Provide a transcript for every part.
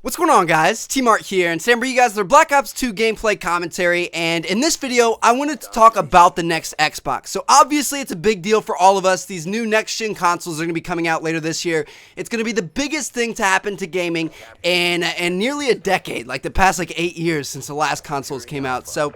What's going on, guys? T-Mart here, and today I'm bringing you guys their Black Ops 2 gameplay commentary, and in this video, I wanted to talk about the next Xbox. So obviously, it's a big deal for all of us. These new next-gen consoles are going to be coming out later this year. It's going to be the biggest thing to happen to gaming in nearly a decade, like the past 8 years since the last consoles came out. So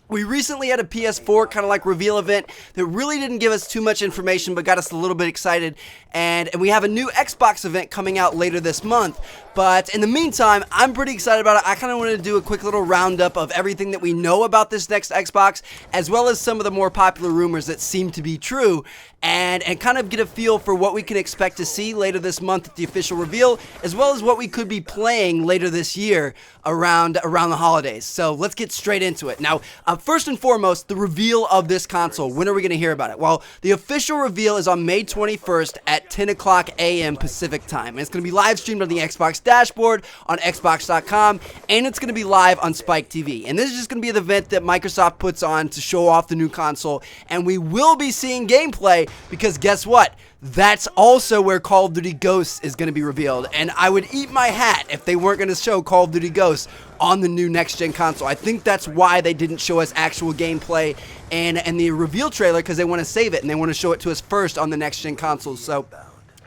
we recently had a PS4 kind of like reveal event that really didn't give us too much information but got us a little bit excited, and we have a new Xbox event coming out later this month. But in the meantime, I'm pretty excited about it. I kind of wanted to do a quick little roundup of everything that we know about this next Xbox, as well as some of the more popular rumors that seem to be true, and kind of get a feel for what we can expect to see later this month at the official reveal, as well as what we could be playing later this year around the holidays. So let's get straight into it. Now, first and foremost, the reveal of this console. When are we going to hear about it? Well, the official reveal is on May 21st at 10 o'clock a.m. Pacific time. And it's going to be live streamed on the Xbox dashboard on Xbox.com, and it's going to be live on Spike TV. And this is just going to be the event that Microsoft puts on to show off the new console, and we will be seeing gameplay because guess what? That's also where Call of Duty Ghosts is going to be revealed, and I would eat my hat if they weren't going to show Call of Duty Ghosts on the new next-gen console. I think that's why they didn't show us actual gameplay and the reveal trailer, because they want to save it and they want to show it to us first on the next-gen consoles. So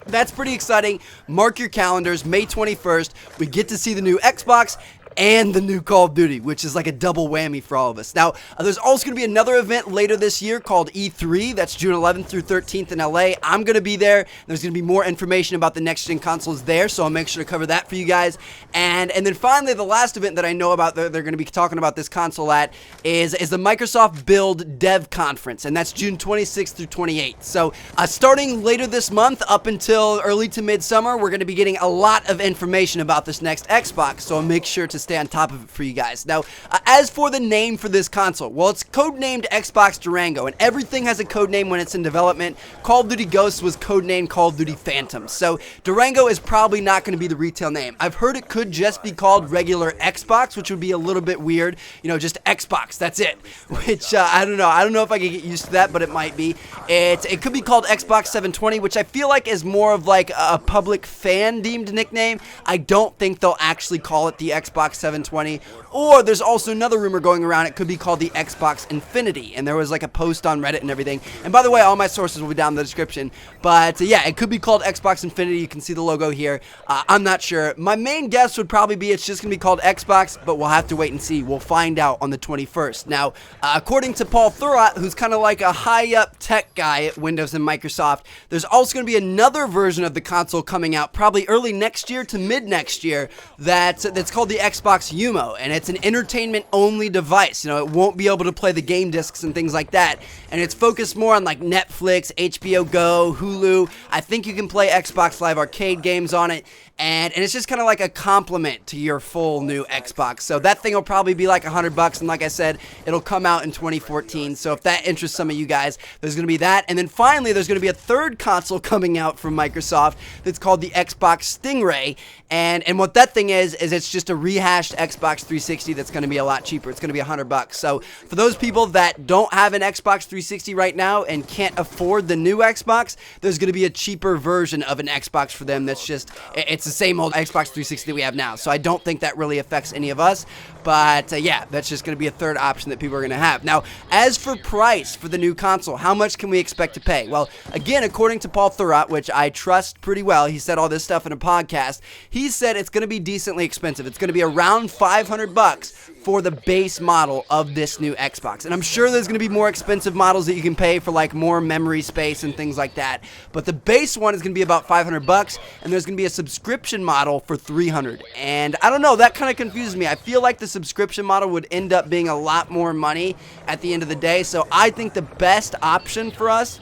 that's pretty exciting. Mark your calendars, May 21st, we get to see the new Xbox and the new Call of Duty, which is like a double whammy for all of us. Now, there's also going to be another event later this year called E3. That's June 11th through 13th in LA. I'm going to be there. There's going to be more information about the next-gen consoles there, so I'll make sure to cover that for you guys. And then finally, the last event that I know about that they're going to be talking about this console at is the Microsoft Build Dev Conference, and that's June 26th through 28th. So starting later this month up until early to midsummer, we're going to be getting a lot of information about this next Xbox, so I'll make sure to stay on top of it for you guys. Now, as for the name for this console, well, it's codenamed Xbox Durango, and everything has a code name when it's in development. Call of Duty Ghosts was codenamed Call of Duty Phantom, so Durango is probably not going to be the retail name. I've heard it could just be called regular Xbox, which would be a little bit weird, you know, just Xbox, that's it, which I don't know if I can get used to that, but it might be. It could be called Xbox 720, which I feel like is more of like a public fan deemed nickname. I don't think they'll actually call it the Xbox 720, or there's also another rumor going around, it could be called the Xbox Infinity, and there was like a post on Reddit and everything, and by the way, all my sources will be down in the description, but yeah, it could be called Xbox Infinity. You can see the logo here. I'm not sure. My main guess would probably be it's just going to be called Xbox, but we'll have to wait and see. We'll find out on the 21st. Now, according to Paul Thurrott, who's kind of like a high-up tech guy at Windows and Microsoft, there's also going to be another version of the console coming out probably early next year to mid next year that's called the Xbox Umo, and it's an entertainment-only device. You know, it won't be able to play the game discs and things like that, and it's focused more on like Netflix, HBO Go, Hulu. I think you can play Xbox Live Arcade games on it, and it's just kind of like a complement to your full new Xbox. So that thing will probably be like $100, and like I said, it'll come out in 2014. So if that interests some of you guys, there's going to be that. And then finally, there's going to be a third console coming out from Microsoft that's called the Xbox Stingray, and what that thing is it's just a rehashed Xbox 360 that's going to be a lot cheaper. It's going to be $100. So for those people that don't have an Xbox 360 right now and can't afford the new Xbox, there's going to be a cheaper version of an Xbox for them that's just, it's the same old Xbox 360 that we have now. So I don't think that really affects any of us, but yeah, that's just going to be a third option that people are going to have. Now, as for price for the new console, how much can we expect to pay? Well, again, according to Paul Thurrott, which I trust pretty well, he said all this stuff in a podcast, he said it's going to be decently expensive. It's going to be around $500 for the base model of this new Xbox. And I'm sure there's going to be more expensive models that you can pay for like more memory space and things like that. But the base one is going to be about $500, and there's going to be a subscription model for $300. And I don't know, that kind of confuses me. I feel like the subscription model would end up being a lot more money at the end of the day. So I think the best option for us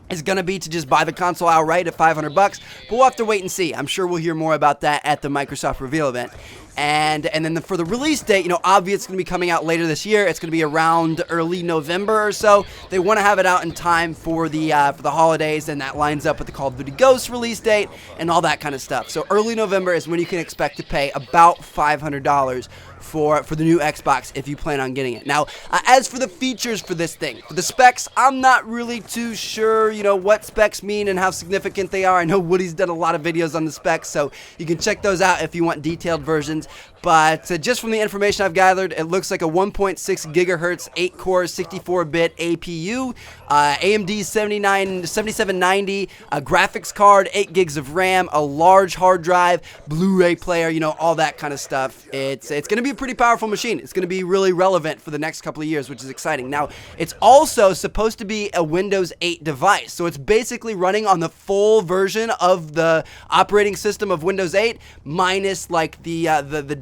is going to be to just buy the console outright at $500, but we'll have to wait and see. I'm sure we'll hear more about that at the Microsoft reveal event. And then for the release date, you know, obviously it's going to be coming out later this year. It's going to be around early November or so. They want to have it out in time for the holidays, and that lines up with the Call of Duty Ghosts release date and all that kind of stuff. So early November is when you can expect to pay about $500 for the new Xbox if you plan on getting it. Now, as for the features for this thing, for the specs, I'm not really too sure, you know, what specs mean and how significant they are. I know Woody's done a lot of videos on the specs, so you can check those out if you want detailed versions. But just from the information I've gathered, it looks like a 1.6 gigahertz, 8-core, 64-bit APU, AMD 7790, a graphics card, 8 gigs of RAM, a large hard drive, Blu-ray player, you know, all that kind of stuff. It's going to be a pretty powerful machine. It's going to be really relevant for the next couple of years, which is exciting. Now, it's also supposed to be a Windows 8 device, so it's basically running on the full version of the operating system of Windows 8, minus like the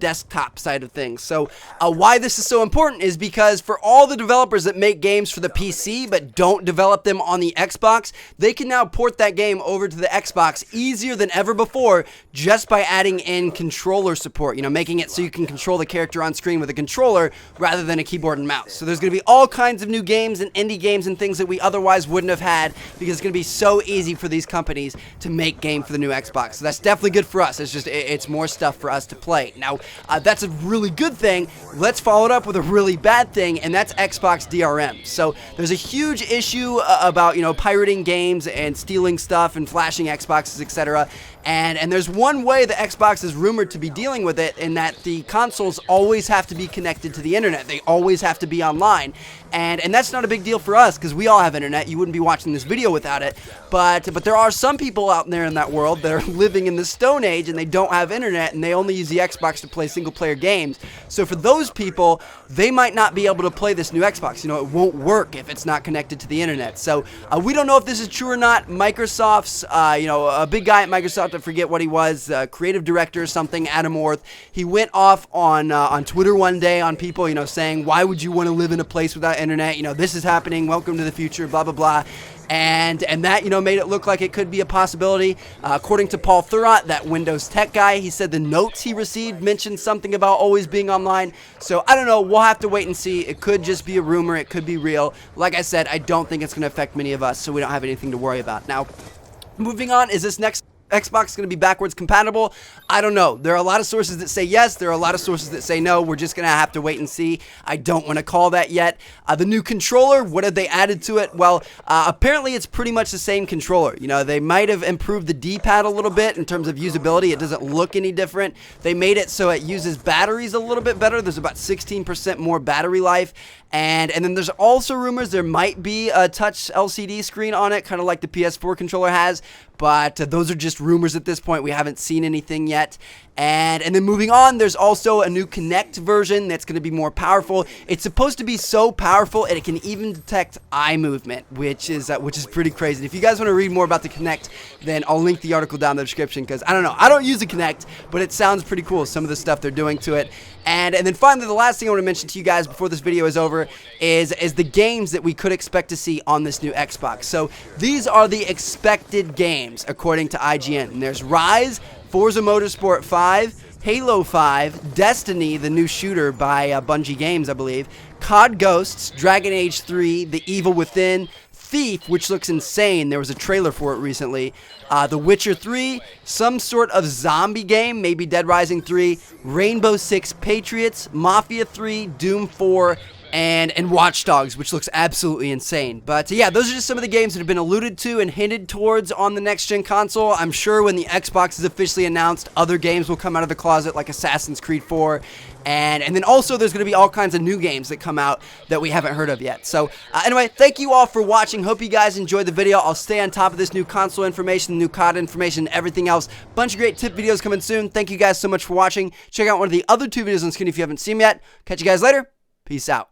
desktop side of things. So why this is so important is because for all the developers that make games for the PC but don't develop them on the Xbox, they can now port that game over to the Xbox easier than ever before just by adding in controller support, you know, making it so you can control the character on screen with a controller rather than a keyboard and mouse. So there's going to be all kinds of new games and indie games and things that we otherwise wouldn't have had because it's going to be so easy for these companies to make game for the new Xbox. So that's definitely good for us. It's more stuff for us to play. Now, that's a really good thing. Let's follow it up with a really bad thing, and that's Xbox DRM. So there's a huge issue about, you know, pirating games and stealing stuff and flashing Xboxes, etc. And there's one way the Xbox is rumored to be dealing with it, in that the consoles always have to be connected to the internet. They always have to be online. And that's not a big deal for us because we all have internet. You wouldn't be watching this video without it. But there are some people out there in that world that are living in the Stone Age and they don't have internet and they only use the Xbox to play single-player games. So for those people, they might not be able to play this new Xbox. You know, it won't work if it's not connected to the internet. So we don't know if this is true or not. Microsoft's, you know, a big guy at Microsoft, I forget what he was, creative director or something, Adam Orth, he went off on Twitter one day on people, you know, saying, why would you want to live in a place without internet? You know, this is happening. Welcome to the future, blah, blah, blah. And that, you know, made it look like it could be a possibility. According to Paul Thurrott, that Windows Tech guy, he said the notes he received mentioned something about always being online. So I don't know. We'll have to wait and see. It could just be a rumor. It could be real. Like I said, I don't think it's going to affect many of us, so we don't have anything to worry about. Now, moving on, is this next Xbox going to be backwards compatible? I don't know. There are a lot of sources that say yes. There are a lot of sources that say no. We're just going to have to wait and see. I don't want to call that yet. The new controller, what have they added to it? Well, apparently it's pretty much the same controller. You know, they might have improved the D-pad a little bit in terms of usability. It doesn't look any different. They made it so it uses batteries a little bit better. There's about 16% more battery life. And then there's also rumors there might be a touch LCD screen on it, kind of like the PS4 controller has. But those are just rumors at this point. We haven't seen anything yet. And then moving on, there's also a new Kinect version that's going to be more powerful. It's supposed to be so powerful it can even detect eye movement, which is pretty crazy. If you guys want to read more about the Kinect, then I'll link the article down in the description because I don't know. I don't use the Kinect, but it sounds pretty cool, some of the stuff they're doing to it. And then finally, the last thing I want to mention to you guys before this video is over is the games that we could expect to see on this new Xbox. So these are the expected games according to IGN. And there's Rise, Forza Motorsport 5, Halo 5, Destiny, the new shooter by Bungie Games, I believe, COD Ghosts, Dragon Age 3, The Evil Within, Thief, which looks insane. There was a trailer for it recently. The Witcher 3, some sort of zombie game, maybe Dead Rising 3, Rainbow Six Patriots, Mafia 3, Doom 4, and Watch Dogs, which looks absolutely insane. But yeah, those are just some of the games that have been alluded to and hinted towards on the next-gen console. I'm sure when the Xbox is officially announced, other games will come out of the closet, like Assassin's Creed 4. And then also there's going to be all kinds of new games that come out that we haven't heard of yet. So anyway, thank you all for watching. Hope you guys enjoyed the video. I'll stay on top of this new console information, new COD information, everything else. Bunch of great tip videos coming soon. Thank you guys so much for watching. Check out one of the other 2 videos on screen if you haven't seen them yet. Catch you guys later. Peace out.